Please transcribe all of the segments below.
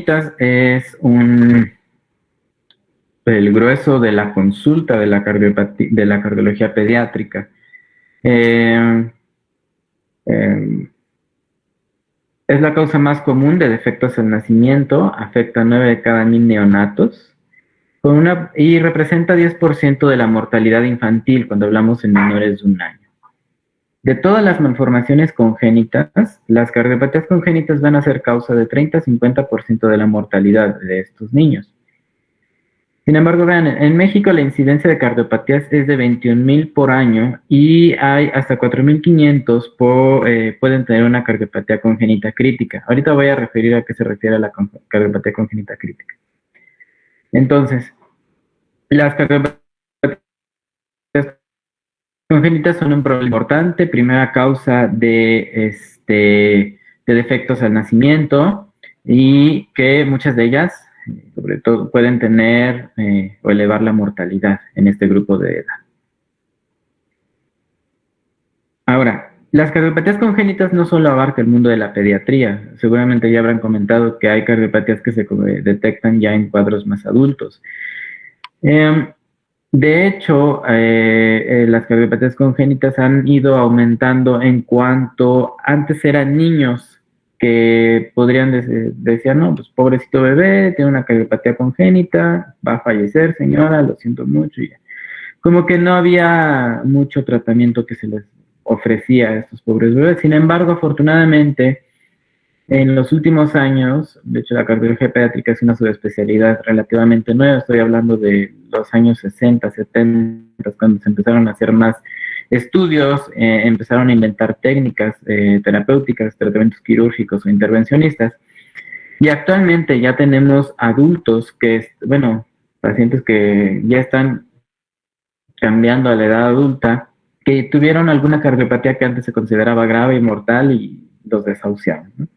congénitas es el grueso de la consulta de la cardiología pediátrica. Es la causa más común de defectos al nacimiento, afecta a 9 de cada 1000 neonatos y representa 10% de la mortalidad infantil cuando hablamos en menores de 1 año. De todas las malformaciones congénitas, las cardiopatías congénitas van a ser causa de 30 a 50% de la mortalidad de estos niños. Sin embargo, vean, en México la incidencia de cardiopatías es de 21,000 por año y hay hasta 4,500 pueden tener una cardiopatía congénita crítica. Ahorita voy a referir a qué se refiere a la cardiopatía congénita crítica. Entonces, las cardiopatías congénitas son un problema importante, primera causa de defectos al nacimiento y que muchas de ellas, sobre todo, pueden tener o elevar la mortalidad en este grupo de edad. Ahora, las cardiopatías congénitas no solo abarcan el mundo de la pediatría, seguramente ya habrán comentado que hay cardiopatías que se detectan ya en cuadros más adultos. De hecho, las cardiopatías congénitas han ido aumentando en cuanto antes eran niños que podrían decir, no, pues pobrecito bebé, tiene una cardiopatía congénita, va a fallecer, señora, lo siento mucho. Y como que no había mucho tratamiento que se les ofrecía a estos pobres bebés. Sin embargo, afortunadamente, en los últimos años, de hecho la cardiología pediátrica es una subespecialidad relativamente nueva, estoy hablando de los años 60, 70, cuando se empezaron a hacer más estudios, empezaron a inventar técnicas terapéuticas, tratamientos quirúrgicos o intervencionistas, y actualmente ya tenemos adultos pacientes que ya están cambiando a la edad adulta, que tuvieron alguna cardiopatía que antes se consideraba grave y mortal y los desahuciaron, ¿no?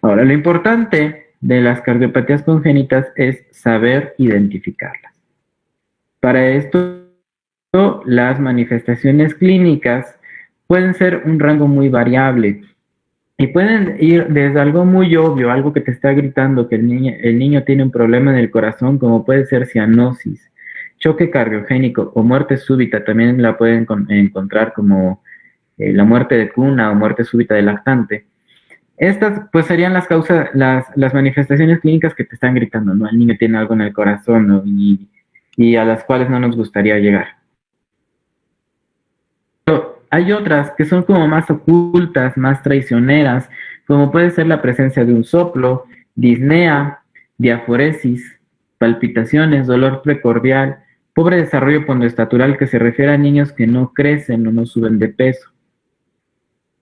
Ahora, lo importante de las cardiopatías congénitas es saber identificarlas. Para esto, las manifestaciones clínicas pueden ser un rango muy variable y pueden ir desde algo muy obvio, algo que te está gritando que el niño tiene un problema en el corazón, como puede ser cianosis, choque cardiogénico o muerte súbita, también la pueden encontrar como la muerte de cuna o muerte súbita de lactante. Estas pues serían las causas, las manifestaciones clínicas que te están gritando, ¿no? El niño tiene algo en el corazón, ¿no? Y a las cuales no nos gustaría llegar. Pero hay otras que son como más ocultas, más traicioneras, como puede ser la presencia de un soplo, disnea, diaforesis, palpitaciones, dolor precordial, pobre desarrollo pondoestatural que se refiere a niños que no crecen o no suben de peso,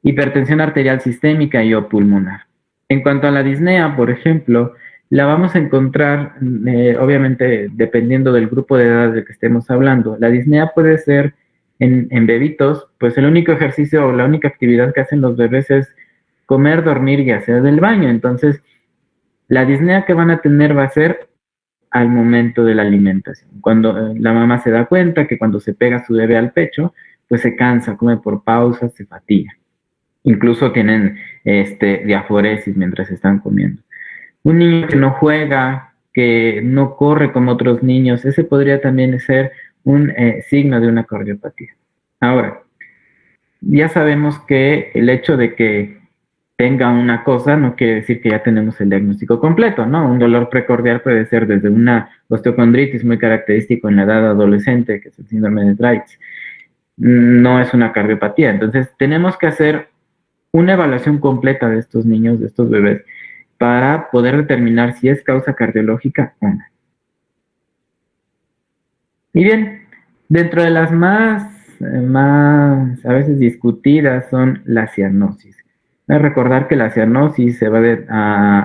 hipertensión arterial sistémica y o pulmonar. En cuanto a la disnea, por ejemplo, la vamos a encontrar, obviamente, dependiendo del grupo de edad del que estemos hablando. La disnea puede ser en bebitos, pues el único ejercicio o la única actividad que hacen los bebés es comer, dormir y hacer del baño. Entonces, la disnea que van a tener va a ser al momento de la alimentación. Cuando la mamá se da cuenta que cuando se pega su bebé al pecho, pues se cansa, come por pausas, se fatiga. Incluso tienen diaforesis mientras están comiendo. Un niño que no juega, que no corre como otros niños, ese podría también ser un signo de una cardiopatía. Ahora, ya sabemos que el hecho de que tenga una cosa no quiere decir que ya tenemos el diagnóstico completo, ¿no? Un dolor precordial puede ser desde una osteocondritis muy característico en la edad adolescente, que es el síndrome de Draves. No es una cardiopatía. Entonces, tenemos que hacer una evaluación completa de estos niños, de estos bebés, para poder determinar si es causa cardiológica o no. Y bien, dentro de las más a veces discutidas son la cianosis. Hay que recordar que la cianosis se va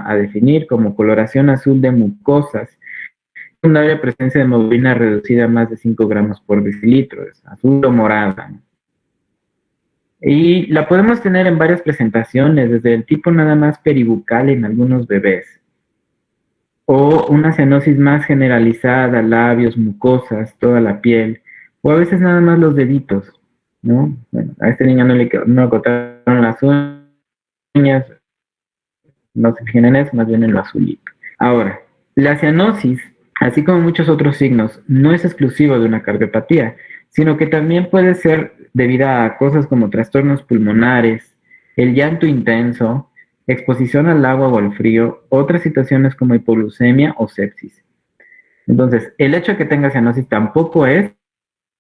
a definir como coloración azul de mucosas, una presencia de hemoglobina reducida a más de 5 gramos por decilitro, es azul o morada. Y la podemos tener en varias presentaciones, desde el tipo nada más peribucal en algunos bebés, o una cianosis más generalizada, labios, mucosas, toda la piel, o a veces nada más los deditos, ¿no? Bueno, a este niño no le cortaron las uñas, no se fijan en eso, más bien en lo azulito. Ahora, la cianosis, así como muchos otros signos, no es exclusivo de una cardiopatía, sino que también puede ser debida a cosas como trastornos pulmonares, el llanto intenso, exposición al agua o al frío, otras situaciones como hipoglucemia o sepsis. Entonces, el hecho de que tenga cianosis tampoco es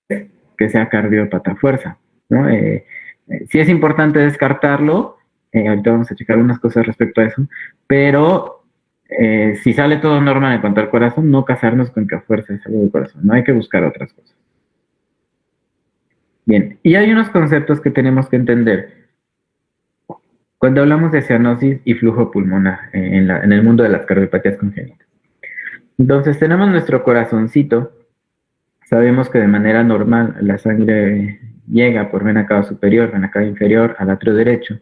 que sea cardiópata a fuerza, ¿no? Sí es importante descartarlo, ahorita vamos a checar unas cosas respecto a eso, pero si sale todo normal en cuanto al corazón, no casarnos con que a fuerza es algo del corazón, no hay que buscar otras cosas. Bien, y hay unos conceptos que tenemos que entender cuando hablamos de cianosis y flujo pulmonar en el mundo de las cardiopatías congénitas. Entonces tenemos nuestro corazoncito. Sabemos que de manera normal la sangre llega por vena cava superior, vena cava inferior al atrio derecho.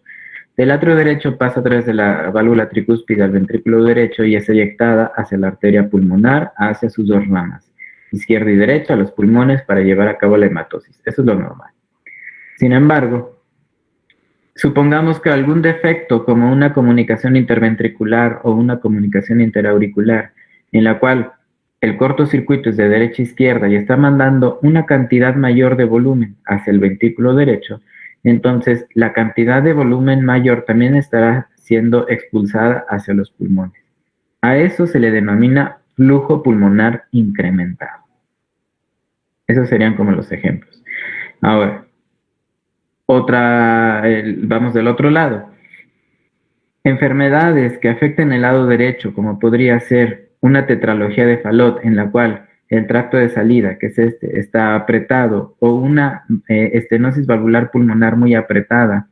Del atrio derecho pasa a través de la válvula tricúspide al ventrículo derecho y es eyectada hacia la arteria pulmonar, hacia sus dos ramas, izquierda y derecha, a los pulmones para llevar a cabo la hematosis. Eso es lo normal. Sin embargo, supongamos que algún defecto como una comunicación interventricular o una comunicación interauricular en la cual el cortocircuito es de derecha a izquierda y está mandando una cantidad mayor de volumen hacia el ventrículo derecho, entonces la cantidad de volumen mayor también estará siendo expulsada hacia los pulmones. A eso se le denomina flujo pulmonar incrementado. Esos serían como los ejemplos. Ahora, vamos del otro lado. Enfermedades que afecten el lado derecho, como podría ser una tetralogía de Fallot, en la cual el tracto de salida, que es está apretado, o una estenosis valvular pulmonar muy apretada.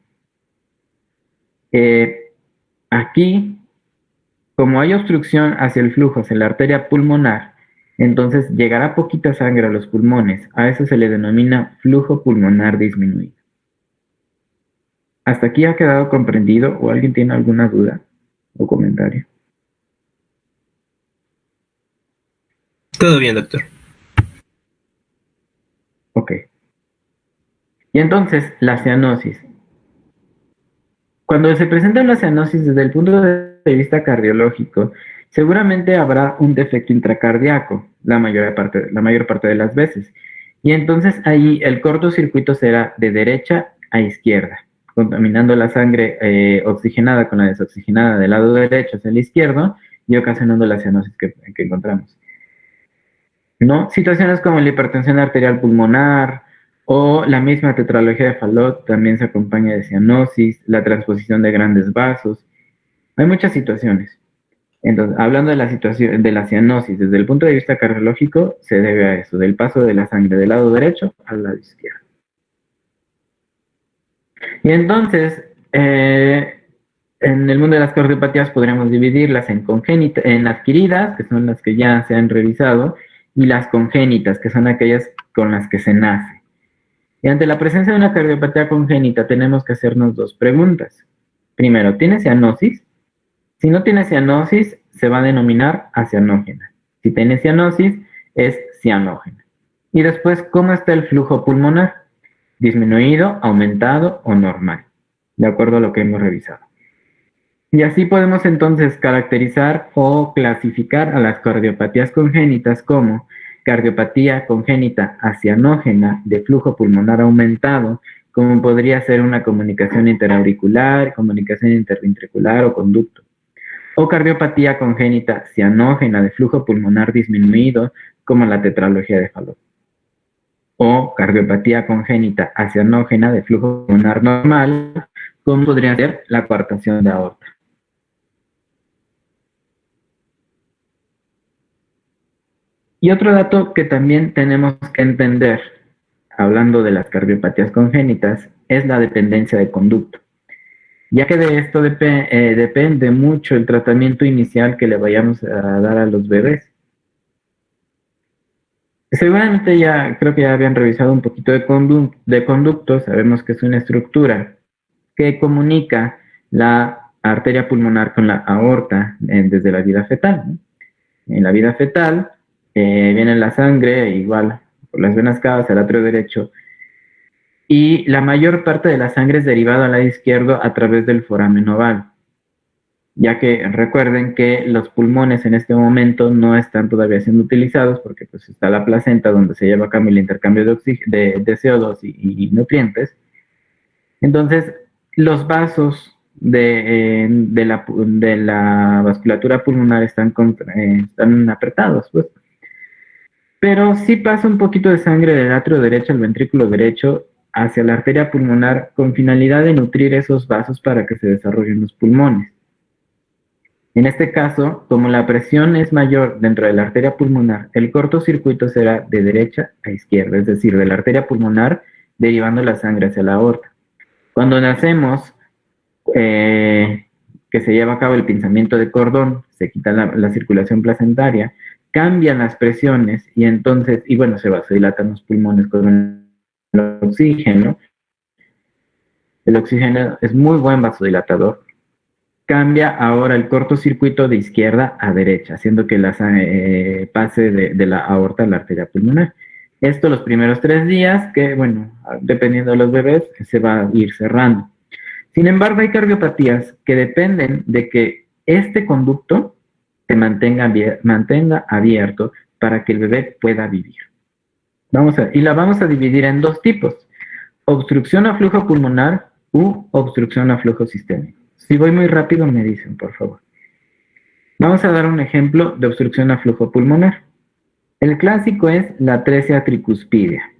Aquí, como hay obstrucción hacia el flujo, hacia la arteria pulmonar, entonces llegará poquita sangre a los pulmones. A eso se le denomina flujo pulmonar disminuido. ¿Hasta aquí ha quedado comprendido o alguien tiene alguna duda o comentario? Todo bien, doctor. Ok. Y entonces, la cianosis. Cuando se presenta la cianosis desde el punto de vista cardiológico, seguramente habrá un defecto intracardíaco la mayor parte de las veces. Y entonces ahí el cortocircuito será de derecha a izquierda, contaminando la sangre oxigenada con la desoxigenada del lado derecho hacia el izquierdo y ocasionando la cianosis que encontramos. ¿No? Situaciones como la hipertensión arterial pulmonar o la misma tetralogía de Fallot también se acompaña de cianosis, la transposición de grandes vasos. Hay muchas situaciones. Entonces, hablando de la situación de la cianosis desde el punto de vista cardiológico, se debe a eso, del paso de la sangre del lado derecho al lado izquierdo. Y entonces, en el mundo de las cardiopatías podríamos dividirlas en congénitas, en adquiridas, que son las que ya se han revisado, y las congénitas, que son aquellas con las que se nace. Y ante la presencia de una cardiopatía congénita tenemos que hacernos dos preguntas. Primero, ¿tiene cianosis? Si no tiene cianosis, se va a denominar acianógena. Si tiene cianosis, es cianógena. Y después, ¿cómo está el flujo pulmonar? ¿Disminuido, aumentado o normal? De acuerdo a lo que hemos revisado. Y así podemos entonces caracterizar o clasificar a las cardiopatías congénitas como cardiopatía congénita acianógena de flujo pulmonar aumentado, como podría ser una comunicación interauricular, comunicación interventricular o conducto. O cardiopatía congénita cianógena de flujo pulmonar disminuido, como la tetralogía de Fallot. O cardiopatía congénita acianógena de flujo pulmonar normal, como podría ser la coartación de aorta. Y otro dato que también tenemos que entender, hablando de las cardiopatías congénitas, es la dependencia de conducto, ya que de esto depende mucho el tratamiento inicial que le vayamos a dar a los bebés. Seguramente ya, creo que ya habían revisado un poquito de conducto, sabemos que es una estructura que comunica la arteria pulmonar con la aorta desde la vida fetal, ¿no? En la vida fetal viene la sangre, igual por las venas cavas al atrio derecho, y la mayor parte de la sangre es derivada al lado izquierdo a través del foramen oval. ya que recuerden que los pulmones en este momento no están todavía siendo utilizados porque pues está la placenta donde se lleva a cabo el intercambio de CO2 y nutrientes. Entonces, los vasos de la vasculatura pulmonar están apretados, pues. Pero sí pasa un poquito de sangre del atrio derecho al ventrículo derecho hacia la arteria pulmonar con finalidad de nutrir esos vasos para que se desarrollen los pulmones. En este caso, como la presión es mayor dentro de la arteria pulmonar, el cortocircuito será de derecha a izquierda, es decir, de la arteria pulmonar derivando la sangre hacia la aorta. Cuando nacemos, que se lleva a cabo el pinzamiento de cordón, se quita la circulación placentaria, cambian las presiones y entonces, y bueno, se vasodilatan los pulmones con el oxígeno. El oxígeno es muy buen vasodilatador. Cambia ahora el cortocircuito de izquierda a derecha, haciendo que la sangre pase de la aorta a la arteria pulmonar. Esto los primeros 3 días, que bueno, dependiendo de los bebés, se va a ir cerrando. Sin embargo, hay cardiopatías que dependen de que este conducto se mantenga abierto para que el bebé pueda vivir. Y la vamos a dividir en 2 tipos: obstrucción a flujo pulmonar u obstrucción a flujo sistémico. Si voy muy rápido, me dicen, por favor. Vamos a dar un ejemplo de obstrucción a flujo pulmonar. El clásico es la atresia tricuspidia.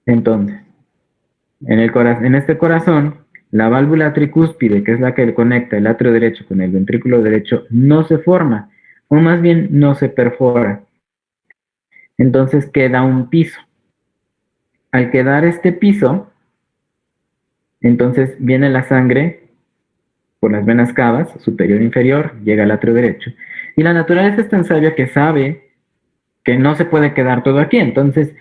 Entonces, en este corazón, la válvula tricúspide, que es la que conecta el atrio derecho con el ventrículo derecho, no se forma, o más bien no se perfora. Entonces queda un piso. Al quedar este piso, entonces viene la sangre por las venas cavas, superior e inferior, llega al atrio derecho. Y la naturaleza es tan sabia que sabe que no se puede quedar todo aquí. Entonces,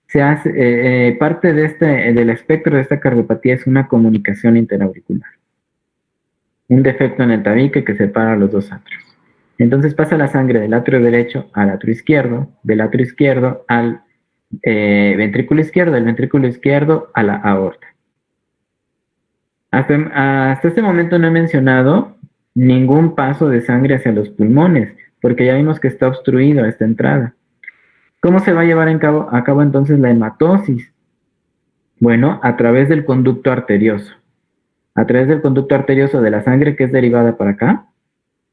se hace parte del espectro de esta cardiopatía es una comunicación interauricular. Un defecto en el tabique que separa los 2 atrios. Entonces pasa la sangre del atrio derecho al atrio izquierdo, del atrio izquierdo al ventrículo izquierdo, del ventrículo izquierdo a la aorta. Hasta este momento no he mencionado ningún paso de sangre hacia los pulmones, porque ya vimos que está obstruido esta entrada. ¿Cómo se va a llevar a cabo entonces la hematosis? Bueno, a través del conducto arterioso. A través del conducto arterioso de la sangre que es derivada para acá,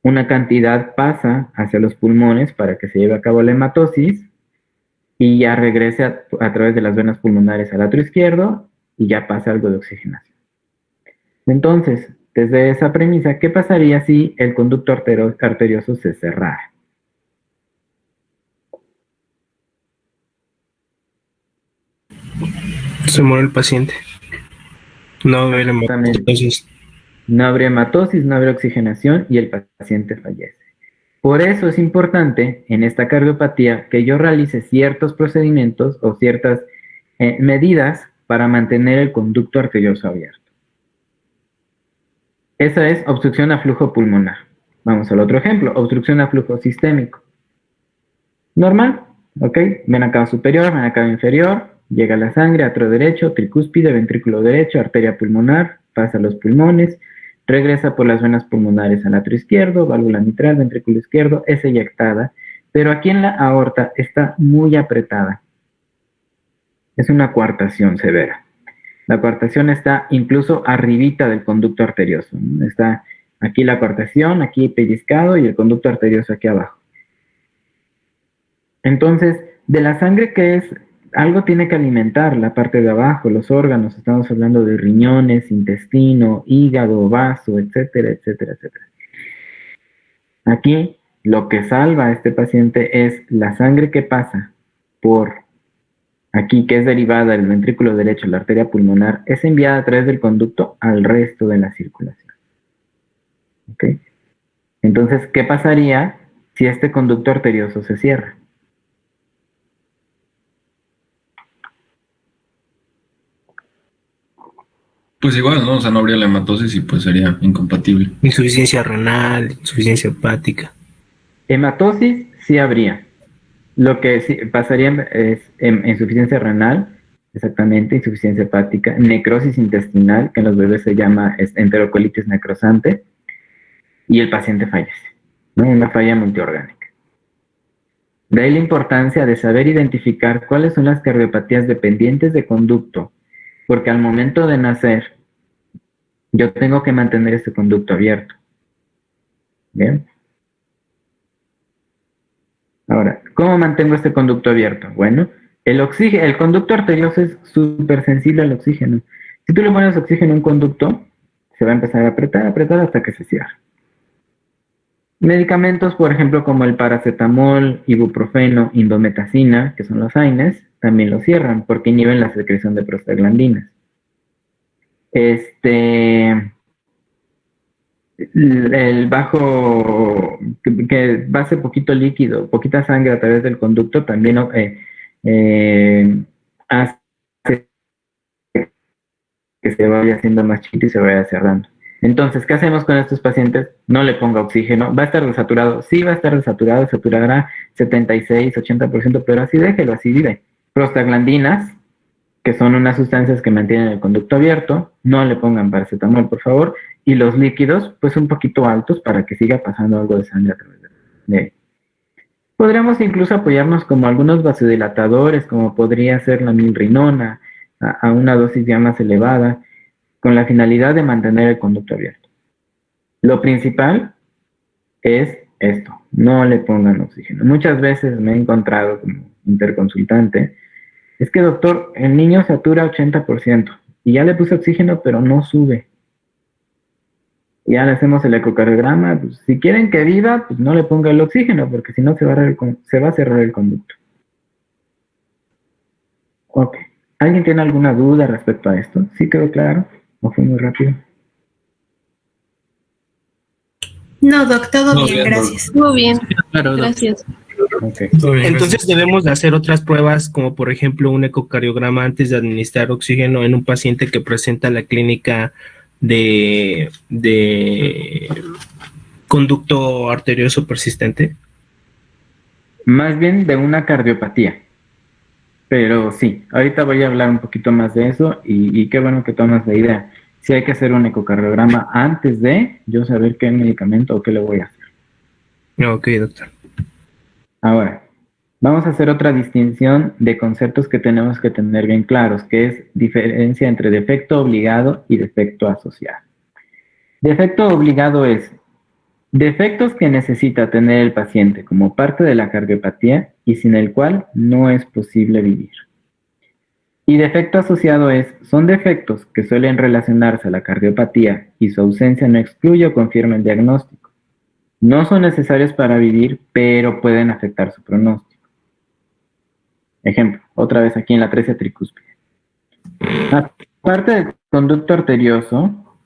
una cantidad pasa hacia los pulmones para que se lleve a cabo la hematosis y ya regrese a través de las venas pulmonares al atrio izquierdo y ya pasa algo de oxigenación. Entonces, desde esa premisa, ¿qué pasaría si el conducto arterioso se cerrara? Se muere el paciente. No habría hematosis. No habría hematosis, no habría oxigenación y el paciente fallece. Por eso es importante en esta cardiopatía que yo realice ciertos procedimientos o ciertas medidas para mantener el conducto arterioso abierto. Esa es obstrucción a flujo pulmonar. Vamos al otro ejemplo, obstrucción a flujo sistémico. Normal, ¿ok? Vena cava superior, vena cava inferior, llega la sangre, atrio derecho, tricúspide, ventrículo derecho, arteria pulmonar, pasa a los pulmones, regresa por las venas pulmonares al atrio izquierdo, válvula mitral, ventrículo izquierdo, es eyectada, pero aquí en la aorta está muy apretada. Es una coartación severa. La coartación está incluso arribita del conducto arterioso. Está aquí la coartación, aquí pellizcado y el conducto arterioso aquí abajo. Entonces, de la sangre que es, algo tiene que alimentar la parte de abajo, los órganos. Estamos hablando de riñones, intestino, hígado, vaso, etcétera, etcétera, etcétera. Aquí lo que salva a este paciente es la sangre que pasa por aquí, que es derivada del ventrículo derecho, la arteria pulmonar, es enviada a través del conducto al resto de la circulación. ¿Ok? Entonces, ¿qué pasaría si este conducto arterioso se cierra? Pues igual, ¿no? O sea, no habría la hematosis y pues sería incompatible. Insuficiencia renal, insuficiencia hepática. Hematosis sí habría. Lo que sí pasaría es insuficiencia renal, exactamente, insuficiencia hepática, necrosis intestinal, que en los bebés se llama enterocolitis necrosante, y el paciente fallece, ¿no? Una falla multiorgánica. De ahí la importancia de saber identificar cuáles son las cardiopatías dependientes de conducto, porque al momento de nacer, yo tengo que mantener este conducto abierto. ¿Bien? Ahora, ¿cómo mantengo este conducto abierto? Bueno, el conducto arterioso es súper sensible al oxígeno. Si tú le pones oxígeno a un conducto, se va a empezar a apretar, apretar hasta que se cierra. Medicamentos, por ejemplo, como el paracetamol, ibuprofeno, indometacina, que son los AINES, también lo cierran porque inhiben la secreción de prostaglandinas. El bajo, que base poquito líquido, poquita sangre a través del conducto, también hace que se vaya haciendo más chiquito y se vaya cerrando. Entonces, ¿qué hacemos con estos pacientes? No le ponga oxígeno. ¿Va a estar desaturado? Sí, va a estar desaturado, saturará 76, 80%, pero así déjelo, así vive. Prostaglandinas, que son unas sustancias que mantienen el conducto abierto, no le pongan paracetamol, por favor, y los líquidos, pues un poquito altos para que siga pasando algo de sangre a través de él. Podríamos incluso apoyarnos como algunos vasodilatadores, como podría ser la milrinona, a una dosis ya más elevada, con la finalidad de mantener el conducto abierto. Lo principal es esto, no le pongan oxígeno. Muchas veces me he encontrado como interconsultante, es que doctor, el niño satura 80% y ya le puse oxígeno, pero no sube. Ya le hacemos el ecocardiograma, pues, si quieren que viva, pues no le ponga el oxígeno, porque si no se va a cerrar el conducto. Ok. ¿Alguien tiene alguna duda respecto a esto? ¿Sí quedó claro? ¿O fue muy rápido? No, doc, todo Todo bien, bien, doc. gracias. Muy bien, Claro, doctor. gracias. Okay. Entonces debemos de hacer otras pruebas, como por ejemplo un ecocardiograma antes de administrar oxígeno en un paciente que presenta la clínica de conducto arterioso persistente. Más bien de una cardiopatía. Pero sí, ahorita voy a hablar un poquito más de eso y qué bueno que tomas la idea. Si hay que hacer un ecocardiograma antes de yo saber qué medicamento o qué le voy a hacer. Ok, doctor. Ahora, vamos a hacer otra distinción de conceptos que tenemos que tener bien claros, que es diferencia entre defecto obligado y defecto asociado. Defecto obligado es defectos que necesita tener el paciente como parte de la cardiopatía y sin el cual no es posible vivir. Y defecto asociado son defectos que suelen relacionarse a la cardiopatía y su ausencia no excluye o confirma el diagnóstico. No son necesarios para vivir, pero pueden afectar su pronóstico. Ejemplo, otra vez aquí en la atresia tricúspide. Aparte del conducto arterioso,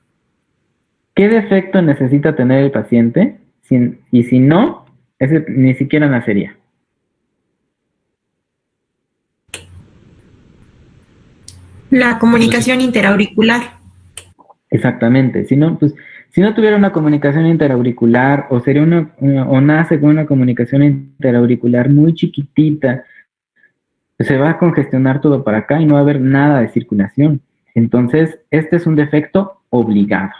¿qué defecto necesita tener el paciente? Y si no, ese ni siquiera nacería. La comunicación interauricular. Exactamente. Si no, pues, si no tuviera una comunicación interauricular, o sería o nace con una comunicación interauricular muy chiquitita, pues se va a congestionar todo para acá y no va a haber nada de circulación. Entonces, este es un defecto obligado.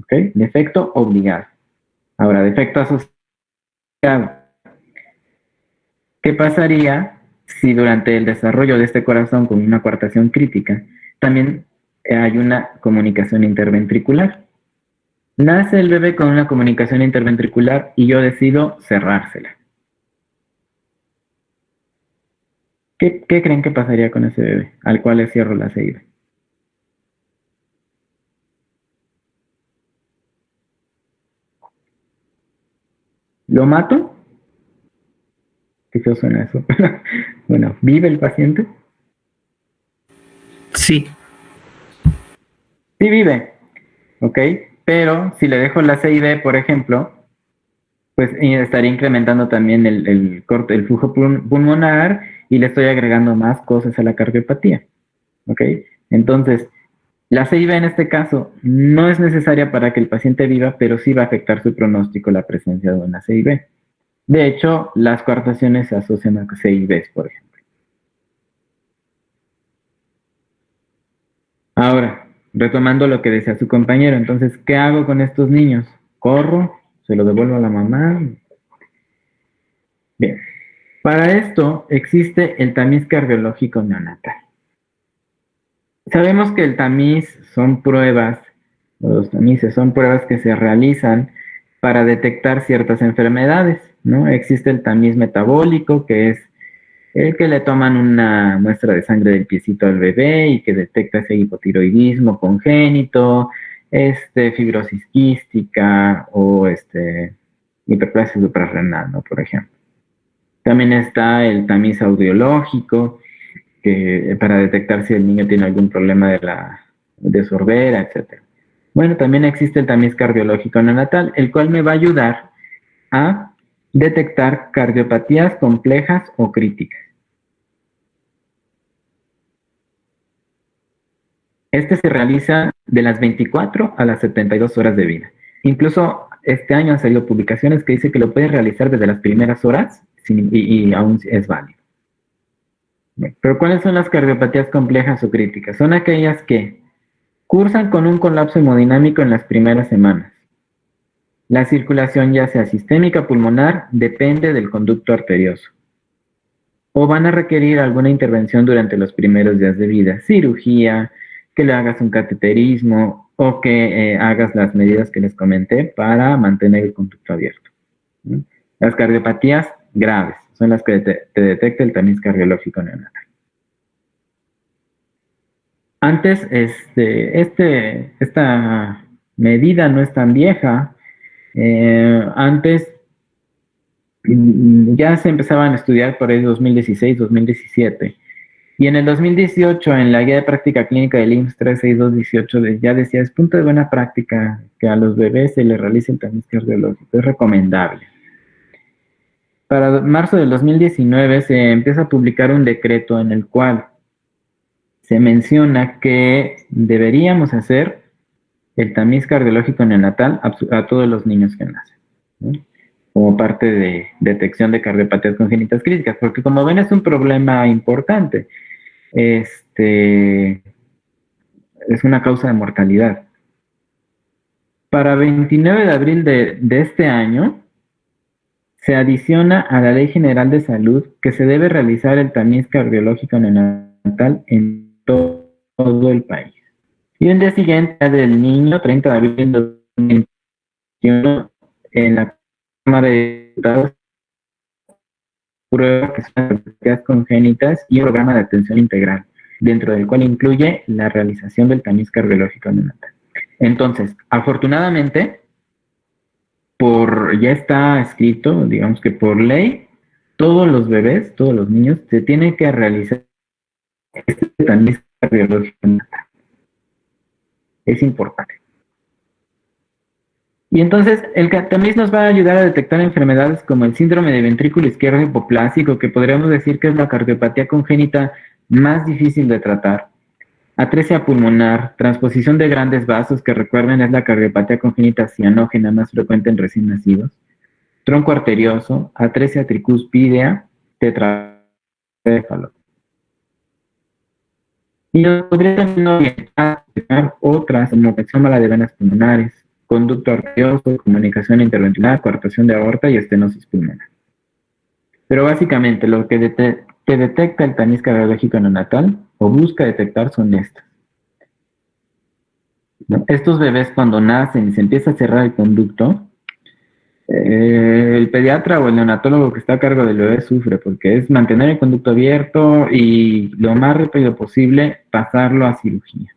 ¿Ok? Defecto obligado. Ahora, defecto asociado. ¿Qué pasaría si durante el desarrollo de este corazón con una coartación crítica también hay una comunicación interventricular? Nace el bebé con una comunicación interventricular y yo decido cerrársela. ¿Qué creen que pasaría con ese bebé al cual le cierro la CIB? ¿Lo mato? ¿Qué feo suena eso? Bueno, ¿vive el paciente? Sí. Sí vive, ¿ok? Pero si le dejo la CIB, por ejemplo, pues estaría incrementando también el flujo pulmonar y le estoy agregando más cosas a la cardiopatía, ¿ok? Entonces, la CIB en este caso no es necesaria para que el paciente viva, pero sí va a afectar su pronóstico la presencia de una CIB. De hecho, las coartaciones se asocian a CIBs, por ejemplo. Ahora, retomando lo que decía su compañero, entonces, ¿qué hago con estos niños? corro, se lo devuelvo a la mamá. Bien, para esto existe el tamiz cardiológico neonatal. Sabemos que el tamiz son pruebas, los tamices son pruebas que se realizan para detectar ciertas enfermedades, ¿no? Existe el tamiz metabólico, que es el que le toman una muestra de sangre del piecito al bebé y que detecta ese hipotiroidismo congénito, fibrosis quística o hiperplasia suprarrenal, ¿no? Por ejemplo. También está el tamiz audiológico, que para detectar si el niño tiene algún problema de sordera, etc. Bueno, también existe el tamiz cardiológico neonatal, el cual me va a ayudar a detectar cardiopatías complejas o críticas. Se realiza de las 24 a las 72 horas de vida. Incluso este año han salido publicaciones que dicen que lo puedes realizar desde las primeras horas y aún es válido. Pero ¿cuáles son las cardiopatías complejas o críticas? Son aquellas que cursan con un colapso hemodinámico en las primeras semanas. La circulación, ya sea sistémica o pulmonar, depende del conducto arterioso. O van a requerir alguna intervención durante los primeros días de vida, cirugía, que le hagas un cateterismo o que hagas las medidas que les comenté para mantener el conducto abierto. ¿Sí? Las cardiopatías graves son las que te detecta el tamiz cardiológico neonatal. Antes, esta medida no es tan vieja. Antes ya se empezaban a estudiar por ahí 2016, 2017. Y en el 2018, en la guía de práctica clínica del IMSS 36218, ya decía, es punto de buena práctica que a los bebés se les realice el tamiz cardiológico, es recomendable. Para marzo del 2019 se empieza a publicar un decreto en el cual se menciona que deberíamos hacer el tamiz cardiológico neonatal a todos los niños que nacen, ¿no? Como parte de detección de cardiopatías congénitas críticas, porque como ven es un problema importante. Es una causa de mortalidad. Para 29 de abril de este año, se adiciona a la Ley General de Salud que se debe realizar el tamiz cardiológico neonatal en todo el país. Y el día siguiente del niño, 30 de abril de 2021, en la Cámara de Diputados, pruebas que son cardiopatías congénitas y un programa de atención integral, dentro del cual incluye la realización del tamiz cardiológico neonatal. Entonces, afortunadamente, ya está escrito, digamos que por ley, todos los bebés, todos los niños, se tienen que realizar este tamiz cardiológico neonatal. Es importante. Y entonces, el tamiz nos va a ayudar a detectar enfermedades como el síndrome de ventrículo izquierdo hipoplásico, que podríamos decir que es la cardiopatía congénita más difícil de tratar. Atresia pulmonar, transposición de grandes vasos, que recuerden es la cardiopatía congénita cianógena más frecuente en recién nacidos. Tronco arterioso, atresia tricúspidea, tetracéfalo. Y nos podría también orientar otras, como mala de venas pulmonares, conducto arterioso, comunicación interventricular, coartación de aorta y estenosis pulmonar. Pero básicamente lo que detecta el tamiz cardiológico neonatal o busca detectar son estas, ¿no? Estos bebés cuando nacen y se empieza a cerrar el conducto, el pediatra o el neonatólogo que está a cargo del bebé sufre porque es mantener el conducto abierto y lo más rápido posible pasarlo a cirugía.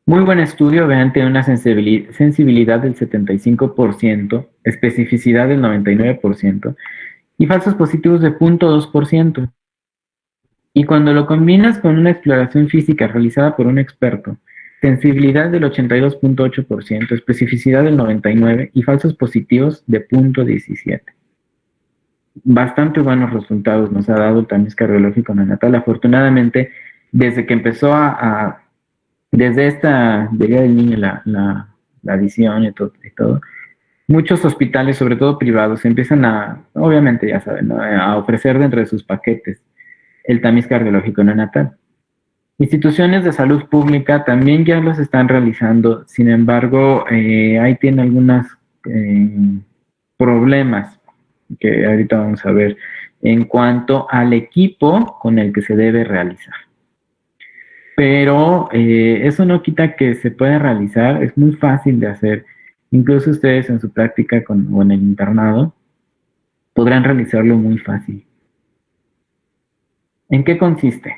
Muy buen estudio, vean, tiene una sensibilidad del 75%, especificidad del 99% y falsos positivos de 0.2%. Y cuando lo combinas con una exploración física realizada por un experto, sensibilidad del 82.8%, especificidad del 99% y falsos positivos de 0.17%. Bastante buenos resultados nos ha dado el tamiz cardiológico neonatal. Afortunadamente, desde que empezó desde esta Día del Niño, la adición y todo, muchos hospitales, sobre todo privados, empiezan obviamente ya saben, ¿no?, a ofrecer dentro de sus paquetes el tamiz cardiológico neonatal. Instituciones de salud pública también ya los están realizando, sin embargo, ahí tiene algunos problemas que ahorita vamos a ver en cuanto al equipo con el que se debe realizar. Pero eso no quita que se pueda realizar, es muy fácil de hacer. Incluso ustedes en su práctica o en el internado podrán realizarlo muy fácil. ¿En qué consiste?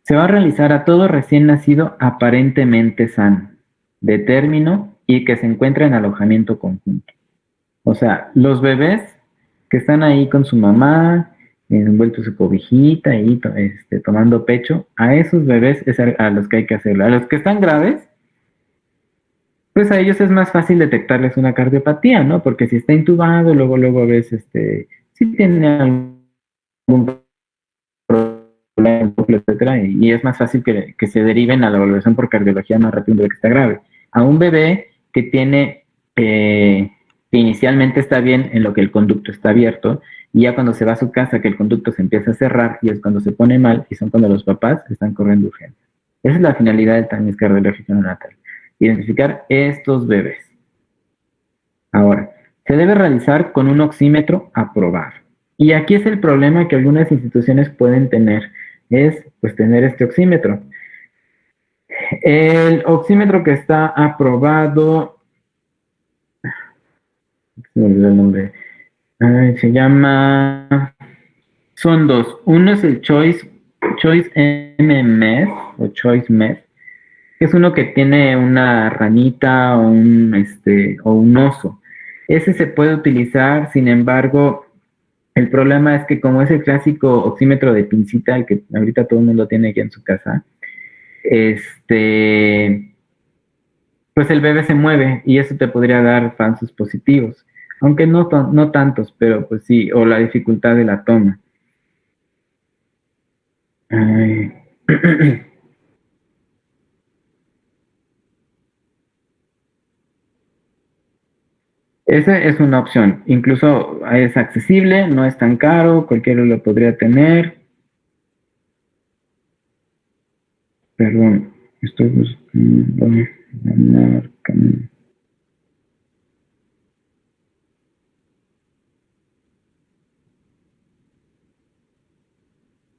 Se va a realizar a todo recién nacido aparentemente sano, de término y que se encuentra en alojamiento conjunto. O sea, los bebés que están ahí con su mamá, envuelto su cobijita y tomando pecho, a esos bebés es a los que hay que hacerlo. A los que están graves, pues a ellos es más fácil detectarles una cardiopatía, ¿no? Porque si está intubado, luego ves, si tiene algún problema, etcétera, y es más fácil que se deriven a la evaluación por cardiología más rápido de que está grave. A un bebé que tiene, que inicialmente está bien en lo que el conducto está abierto, y ya cuando se va a su casa que el conducto se empieza a cerrar, y es cuando se pone mal, y son cuando los papás están corriendo urgencia. Esa es la finalidad del tamiz cardiológico neonatal. Identificar estos bebés. Ahora, se debe realizar con un oxímetro aprobado. Y aquí es el problema que algunas instituciones pueden tener, es pues tener este oxímetro. El oxímetro que está aprobado, se me olvidó el nombre, se llama, son dos. Uno es el Choice MMS o Choice MED, que es uno que tiene una ranita o un oso. Ese se puede utilizar, sin embargo, el problema es que como es el clásico oxímetro de pincita, el que ahorita todo el mundo tiene aquí en su casa, pues el bebé se mueve y eso te podría dar falsos positivos, aunque no tantos, pero pues sí, o la dificultad de la toma. Ay. Esa es una opción, incluso es accesible, no es tan caro, cualquiera lo podría tener. Perdón, estoy buscando la marca.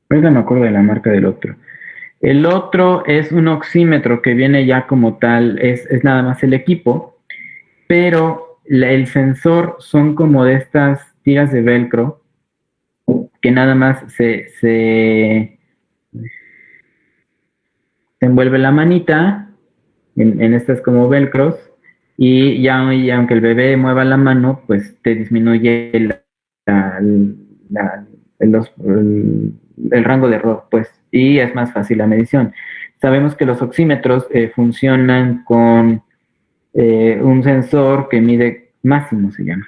Ahorita me acuerdo de la marca del otro. El otro es un oxímetro que viene ya como tal, es nada más el equipo, pero el sensor son como de estas tiras de velcro que nada más se envuelve la manita en estas como velcros y aunque el bebé mueva la mano, pues te disminuye el rango de error, pues, y es más fácil la medición. Sabemos que los oxímetros funcionan con un sensor que mide máximo, se llama.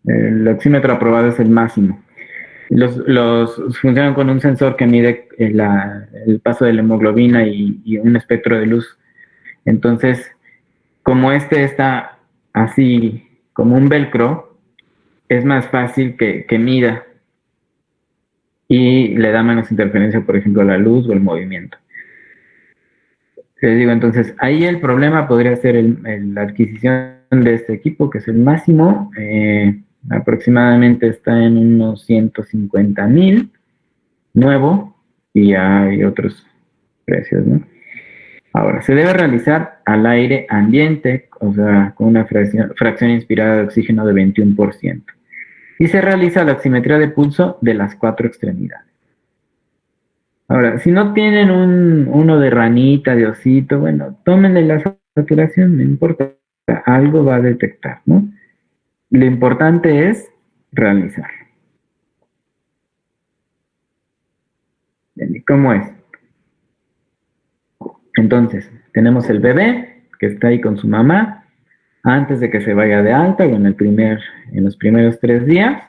El oxímetro aprobado es el máximo. Los funcionan con un sensor que mide el paso de la hemoglobina y un espectro de luz. Entonces, como está así como un velcro, es más fácil que mida y le da menos interferencia, por ejemplo, a la luz o el movimiento. Les digo, entonces, ahí el problema podría ser la adquisición de este equipo, que es el máximo, aproximadamente está en unos 150,000 nuevo, y hay otros precios, ¿no? Ahora, se debe realizar al aire ambiente, o sea, con una fracción inspirada de oxígeno de 21%. Y se realiza la oximetría de pulso de las 4 extremidades. Ahora, si no tienen uno de ranita, de osito, bueno, tómenle la saturación, no importa, algo va a detectar, ¿no? Lo importante es realizar. ¿Cómo es? Entonces, tenemos el bebé que está ahí con su mamá antes de que se vaya de alta o en los primeros 3 días.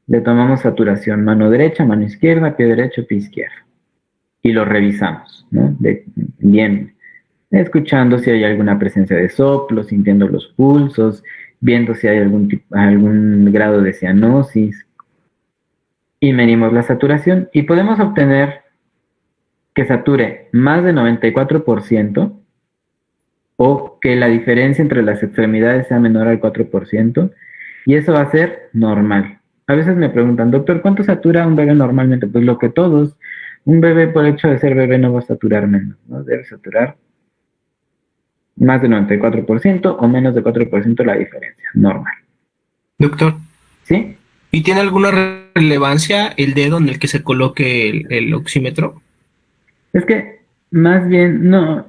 Le tomamos saturación mano derecha, mano izquierda, pie derecho, pie izquierdo. Y lo revisamos, ¿no? Bien, escuchando si hay alguna presencia de soplo, sintiendo los pulsos, viendo si hay algún grado de cianosis. Y medimos la saturación y podemos obtener que sature más de 94% o que la diferencia entre las extremidades sea menor al 4%, y eso va a ser normal. A veces me preguntan, doctor, ¿cuánto satura un bebé normalmente? Pues lo que todos. Un bebé, por el hecho de ser bebé, no va a saturar menos, ¿no? Debe saturar más de 94% o menos de 4% la diferencia, normal. Doctor, ¿Sí? ¿y tiene alguna relevancia el dedo en el que se coloque el oxímetro? Es que más bien, no,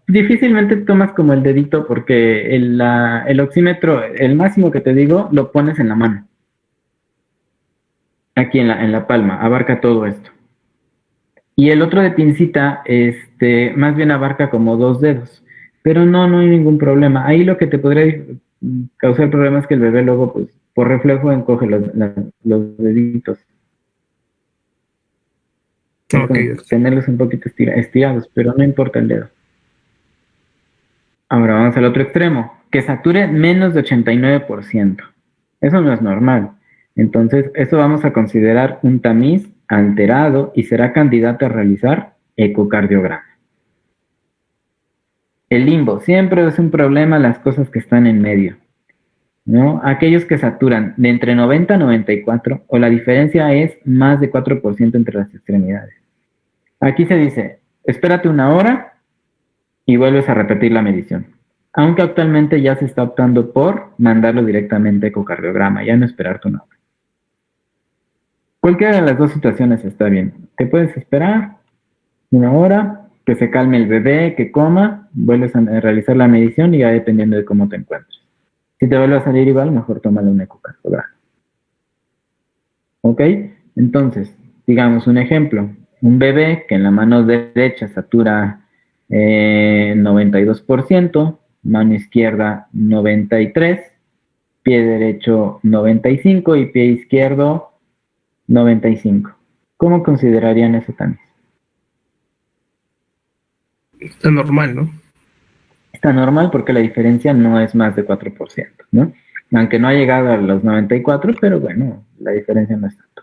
difícilmente tomas como el dedito porque el oxímetro, el máximo que te digo, lo pones en la mano. Aquí en la palma, abarca todo esto. Y el otro de pincita, más bien abarca como 2 dedos. Pero no hay ningún problema. Ahí lo que te podría causar problemas es que el bebé luego, pues, por reflejo encoge los deditos. Es Ok, como doctor. tenerlos un poquito estirados, pero no importa el dedo. Ahora vamos al otro extremo, que sature menos de 89%. Eso no es normal. Entonces, eso vamos a considerar un tamiz alterado y será candidato a realizar ecocardiograma. El limbo, siempre es un problema las cosas que están en medio, ¿no? Aquellos que saturan de entre 90 a 94 o la diferencia es más de 4% entre las extremidades. Aquí se dice, espérate 1 hora y vuelves a repetir la medición. Aunque actualmente ya se está optando por mandarlo directamente a ecocardiograma, ya no esperarte 1 hora. Cualquiera de las dos situaciones está bien. Te puedes esperar 1 hora, que se calme el bebé, que coma, vuelves a realizar la medición y ya dependiendo de cómo te encuentres. Si te vuelve a salir igual, mejor tómale un ecocardiograma. ¿Ok? Entonces, digamos un ejemplo. Un bebé que en la mano derecha satura 92%, mano izquierda 93%, pie derecho 95% y pie izquierdo 95%. ¿Cómo considerarían eso también? Está normal, ¿no? Está normal porque la diferencia no es más de 4%, ¿no? Aunque no ha llegado a los 94%, pero bueno, la diferencia no es tanto.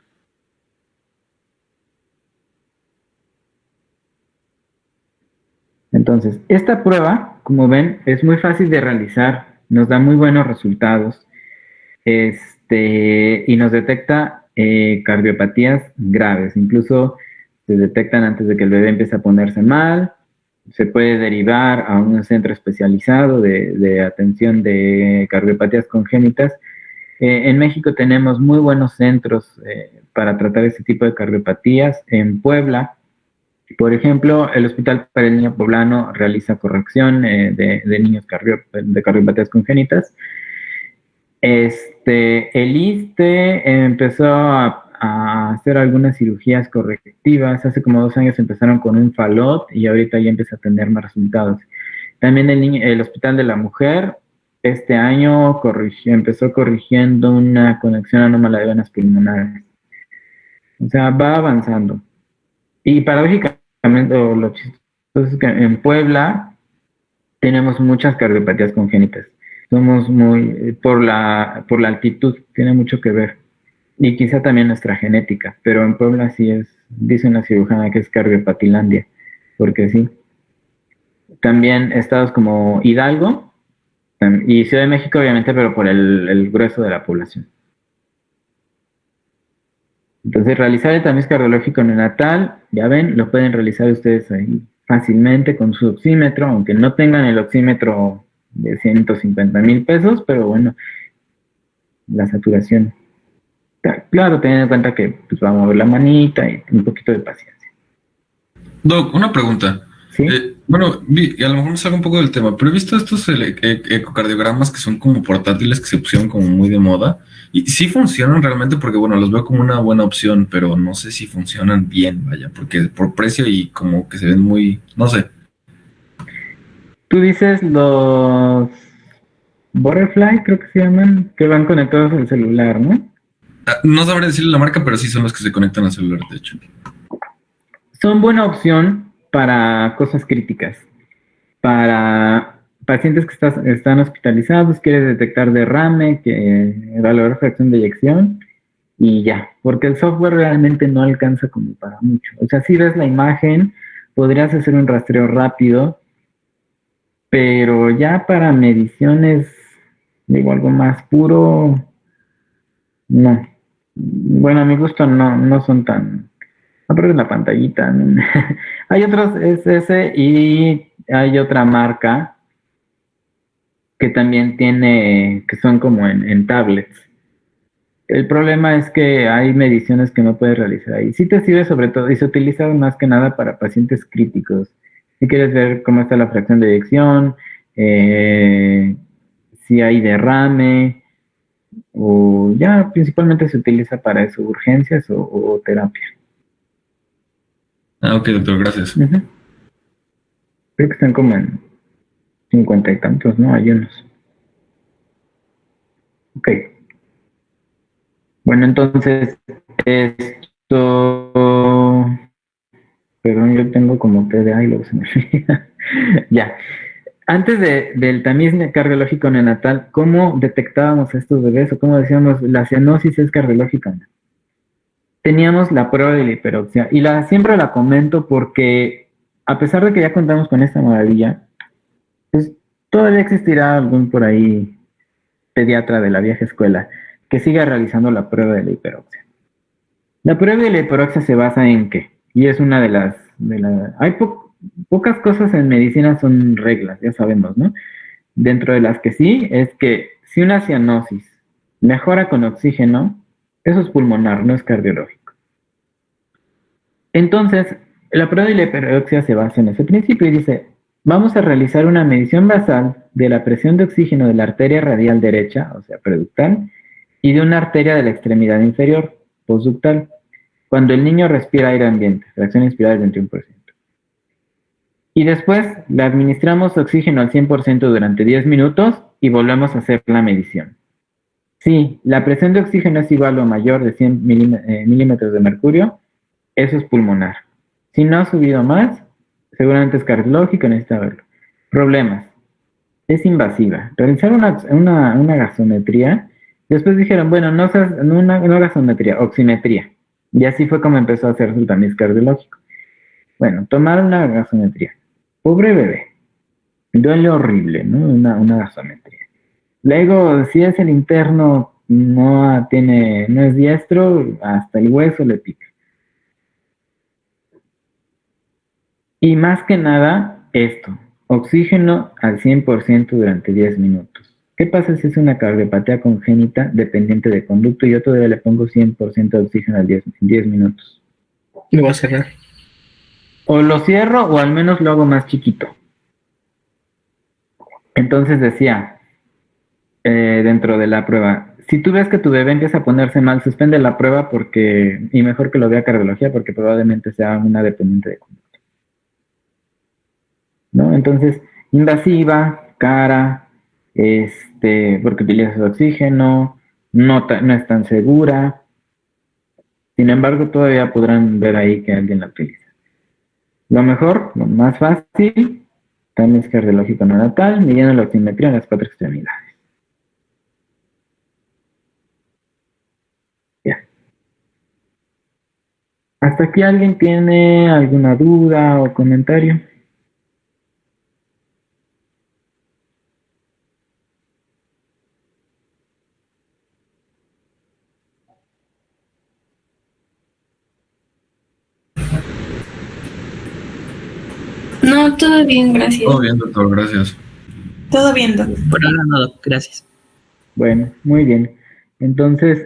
Entonces, esta prueba, como ven, es muy fácil de realizar, nos da muy buenos resultados, y nos detecta cardiopatías graves, incluso se detectan antes de que el bebé empiece a ponerse mal, se puede derivar a un centro especializado de atención de cardiopatías congénitas. En México tenemos muy buenos centros para tratar este tipo de cardiopatías. En Puebla, por ejemplo, el Hospital para el Niño Poblano realiza corrección de niños de cardiopatías congénitas. El ISSSTE empezó a hacer algunas cirugías correctivas. Hace como 2 años empezaron con un falot y ahorita ya empieza a tener más resultados. También el Hospital de la Mujer este año empezó corrigiendo una conexión anómala de venas pulmonares. O sea, va avanzando. Y paradójicamente, lo chistoso es que en Puebla tenemos muchas cardiopatías congénitas. Somos muy, por la altitud, tiene mucho que ver. Y quizá también nuestra genética, pero en Puebla sí es, dice una cirujana que es cardiopatilandia, porque sí. También estados como Hidalgo y Ciudad de México, obviamente, pero por el grueso de la población. Entonces, realizar el tamiz cardiológico neonatal, ya ven, lo pueden realizar ustedes ahí fácilmente con su oxímetro, aunque no tengan el oxímetro de 150,000 pesos, pero bueno, la saturación. Claro, teniendo en cuenta que pues, va a mover la manita y un poquito de paciencia. Doc, una pregunta. ¿Sí? Bueno, y a lo mejor me salgo un poco del tema, pero he visto estos ecocardiogramas que son como portátiles que se pusieron como muy de moda y sí funcionan realmente porque, bueno, los veo como una buena opción, pero no sé si funcionan bien, vaya, porque por precio y como que se ven muy, no sé. Tú dices los Butterfly, creo que se llaman, que van conectados al celular, ¿no? No sabré decirle la marca, pero sí son los que se conectan al celular, de hecho. Son buena opción para cosas críticas. Para pacientes que están hospitalizados, quieres detectar derrame, que valorar fracción de eyección, y ya, porque el software realmente no alcanza como para mucho. O sea, si ves la imagen, podrías hacer un rastreo rápido, pero ya para mediciones, digo, algo más puro, no. Bueno, a mi gusto no son tan... Apagues la pantallita. ¿No? Hay otros, es ese, y hay otra marca que también tiene, que son como en tablets. El problema es que hay mediciones que no puedes realizar ahí. Sí te sirve sobre todo, y se utiliza más que nada para pacientes críticos. Si quieres ver cómo está la fracción de eyección, si hay derrame, o ya principalmente se utiliza para eso, urgencias o terapia. Ah, ok, doctor, gracias. Creo que están como en 50 y tantos, ¿no? Hay unos. Ok. Bueno, entonces, esto... Perdón, yo tengo como TDA y luego se me olvida. Ya. Antes del tamiz cardiológico neonatal, ¿cómo detectábamos a estos bebés o cómo decíamos la cianosis es cardiológica? Teníamos la prueba de la hiperoxia y siempre la comento porque a pesar de que ya contamos con esta maravilla, pues todavía existirá algún por ahí pediatra de la vieja escuela que siga realizando la prueba de la hiperoxia. La prueba de la hiperoxia se basa en qué, y es una de las hay pocas cosas en medicina son reglas, ya sabemos, ¿no? Dentro de las que sí, es que si una cianosis mejora con oxígeno, eso es pulmonar, no es cardiológico. Entonces, la prueba de la hiperoxia se basa en ese principio y dice, vamos a realizar una medición basal de la presión de oxígeno de la arteria radial derecha, o sea, preductal, y de una arteria de la extremidad inferior, postductal, cuando el niño respira aire ambiente, fracción inspirada del 21%. Y después le administramos oxígeno al 100% durante 10 minutos y volvemos a hacer la medición. Si la presión de oxígeno es igual o mayor de 100 milímetros de mercurio, eso es pulmonar. Si no ha subido más, seguramente es cardiológico, necesita verlo. Problemas. Es invasiva. Realizar una gasometría, después dijeron, bueno, no gasometría, oximetría. Y así fue como empezó a hacerse el tamiz cardiológico. Bueno, tomar una gasometría. Pobre bebé. Duele horrible, ¿no? Una gasometría. Luego, si es el interno, no es diestro, hasta el hueso le pica. Y más que nada, esto. Oxígeno al 100% durante 10 minutos. ¿Qué pasa si es una cardiopatía congénita dependiente de conducto y yo todavía le pongo 100% de oxígeno al 10 minutos? Lo voy a cerrar. O lo cierro o al menos lo hago más chiquito. Entonces decía, dentro de la prueba, si tú ves que tu bebé empieza a ponerse mal, suspende la prueba y mejor que lo vea cardiología porque probablemente sea una dependiente de conducto. ¿No? Entonces, invasiva, cara, porque utiliza oxígeno, no es tan segura. Sin embargo, todavía podrán ver ahí que alguien la utiliza. Lo mejor, lo más fácil, tamiz cardiológico neonatal, midiendo la oximetría en las 4 extremidades. Ya. ¿Hasta aquí alguien tiene alguna duda o comentario? No, todo bien, gracias. Todo bien, doctor, gracias. Todo bien, doctor. Por ahora no, gracias. Bueno, muy bien. Entonces,